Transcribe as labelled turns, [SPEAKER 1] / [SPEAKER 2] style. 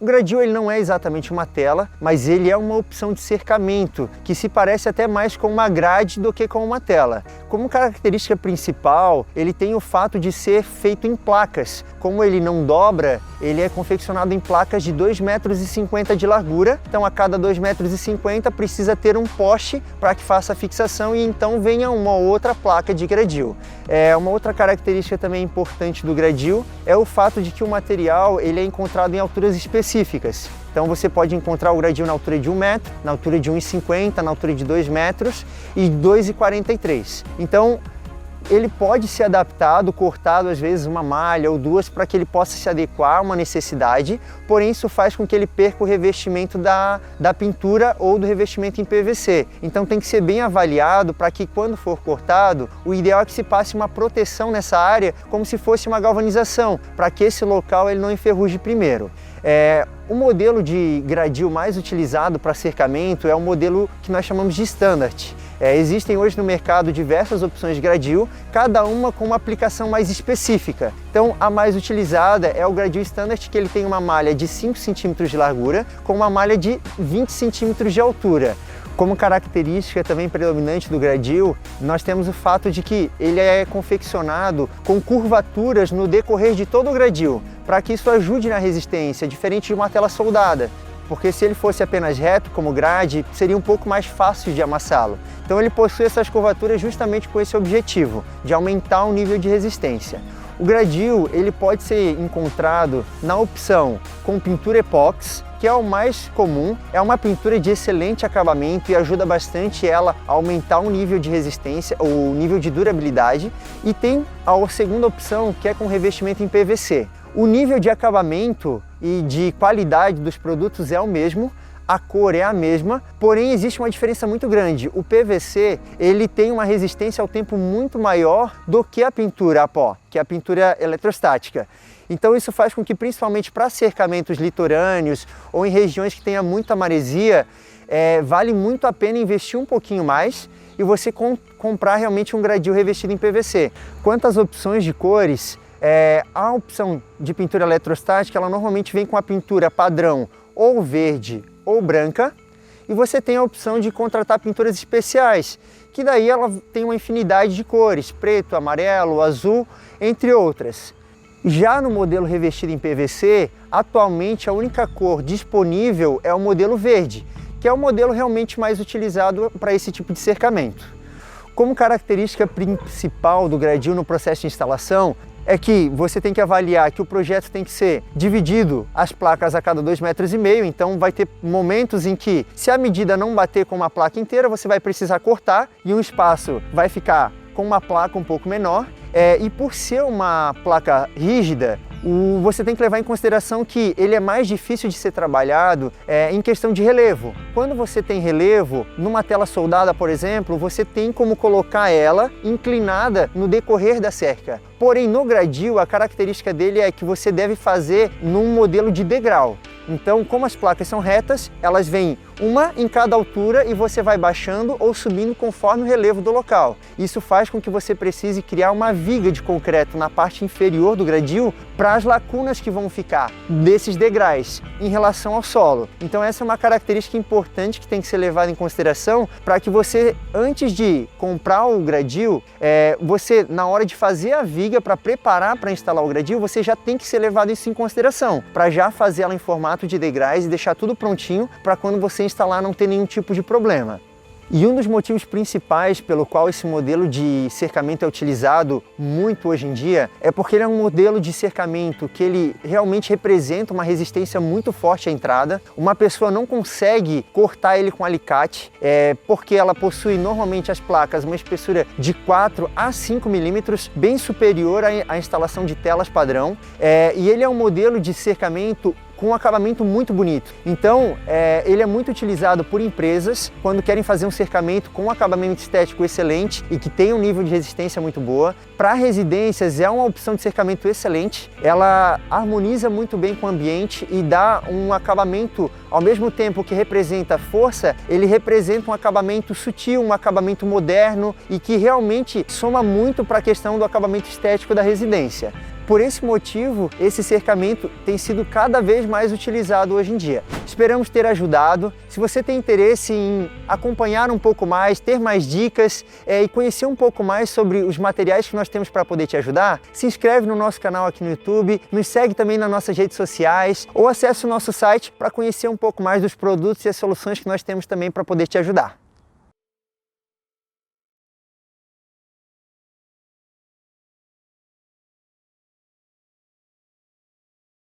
[SPEAKER 1] gradil ele não é exatamente uma tela, mas ele é uma opção de cercamento que se parece até mais com uma grade do que com uma tela. Como característica principal, ele tem o fato de ser feito em placas. Como ele não dobra, ele é confeccionado em placas de 2,50 metros de largura. Então a cada 2,50 metros precisa ter um poste para que faça a fixação e então venha uma outra placa de gradil. Uma outra característica também importante do gradil é o fato de que o material ele é encontrado em alturas específicas. Então você pode encontrar o gradil na altura de 1 metro, na altura de 1,50, na altura de 2 metros e 2,43. Então ele pode ser adaptado, cortado às vezes uma malha ou duas para que ele possa se adequar a uma necessidade, porém isso faz com que ele perca o revestimento da pintura ou do revestimento em PVC. Então tem que ser bem avaliado para que quando for cortado, o ideal é que se passe uma proteção nessa área como se fosse uma galvanização, para que esse local ele não enferruje primeiro. O modelo de gradil mais utilizado para cercamento é o modelo que nós chamamos de Standard. Existem hoje no mercado diversas opções de gradil, cada uma com uma aplicação mais específica. Então a mais utilizada é o gradil Standard, que ele tem uma malha de 5 centímetros de largura com uma malha de 20 centímetros de altura. Como característica também predominante do gradil, nós temos o fato de que ele é confeccionado com curvaturas no decorrer de todo o gradil, para que isso ajude na resistência, diferente de uma tela soldada. Porque se ele fosse apenas reto, como grade, seria um pouco mais fácil de amassá-lo. Então ele possui essas curvaturas justamente com esse objetivo, de aumentar o nível de resistência. O gradil ele pode ser encontrado na opção com pintura epóxi, que é o mais comum, é uma pintura de excelente acabamento e ajuda bastante ela a aumentar o nível de resistência, o nível de durabilidade, e tem a segunda opção, que é com revestimento em PVC. O nível de acabamento e de qualidade dos produtos é o mesmo, a cor é a mesma, porém existe uma diferença muito grande. O PVC ele tem uma resistência ao tempo muito maior do que a pintura a pó, que é a pintura eletrostática. Então isso faz com que, principalmente para cercamentos litorâneos ou em regiões que tenha muita maresia, vale muito a pena investir um pouquinho mais e você comprar realmente um gradil revestido em PVC. Quanto às opções de cores, a opção de pintura eletrostática, ela normalmente vem com a pintura padrão ou verde ou branca, e você tem a opção de contratar pinturas especiais, que daí ela tem uma infinidade de cores, preto, amarelo, azul, entre outras. Já no modelo revestido em PVC, atualmente a única cor disponível é o modelo verde, que é o modelo realmente mais utilizado para esse tipo de cercamento. Como característica principal do gradil no processo de instalação, é que você tem que avaliar que o projeto tem que ser dividido as placas a cada 2,5 metros, então vai ter momentos em que, se a medida não bater com uma placa inteira, você vai precisar cortar e um espaço vai ficar com uma placa um pouco menor. E por ser uma placa rígida, você tem que levar em consideração que ele é mais difícil de ser trabalhado em questão de relevo. Quando você tem relevo, numa tela soldada, por exemplo, você tem como colocar ela inclinada no decorrer da cerca. Porém, no gradil, a característica dele é que você deve fazer num modelo de degrau. Então, como as placas são retas, elas vêm uma em cada altura e você vai baixando ou subindo conforme o relevo do local. Isso faz com que você precise criar uma viga de concreto na parte inferior do gradil para as lacunas que vão ficar desses degraus em relação ao solo. Então essa é uma característica importante que tem que ser levada em consideração para que você, antes de comprar o gradil, você, na hora de fazer a viga para preparar para instalar o gradil, você já tem que ser levado isso em consideração, para já fazer ela em formato de degraus e deixar tudo prontinho para quando você instalar não ter nenhum tipo de problema. E um dos motivos principais pelo qual esse modelo de cercamento é utilizado muito hoje em dia é porque ele é um modelo de cercamento que ele realmente representa uma resistência muito forte à entrada. Uma pessoa não consegue cortar ele com alicate, porque ela possui normalmente as placas uma espessura de 4 a 5 milímetros, bem superior à instalação de telas padrão. E ele é um modelo de cercamento com um acabamento muito bonito. Então, ele é muito utilizado por empresas quando querem fazer um cercamento com um acabamento estético excelente e que tem um nível de resistência muito boa. Para residências, é uma opção de cercamento excelente. Ela harmoniza muito bem com o ambiente e dá um acabamento, ao mesmo tempo que representa força, ele representa um acabamento sutil, um acabamento moderno e que realmente soma muito para a questão do acabamento estético da residência. por esse motivo, esse cercamento tem sido cada vez mais utilizado hoje em dia. Esperamos ter ajudado. Se você tem interesse em acompanhar um pouco mais, ter mais dicas e conhecer um pouco mais sobre os materiais que nós temos para poder te ajudar, se inscreve no nosso canal aqui no YouTube, nos segue também nas nossas redes sociais ou acesse o nosso site para conhecer um pouco mais dos produtos e as soluções que nós temos também para poder te ajudar.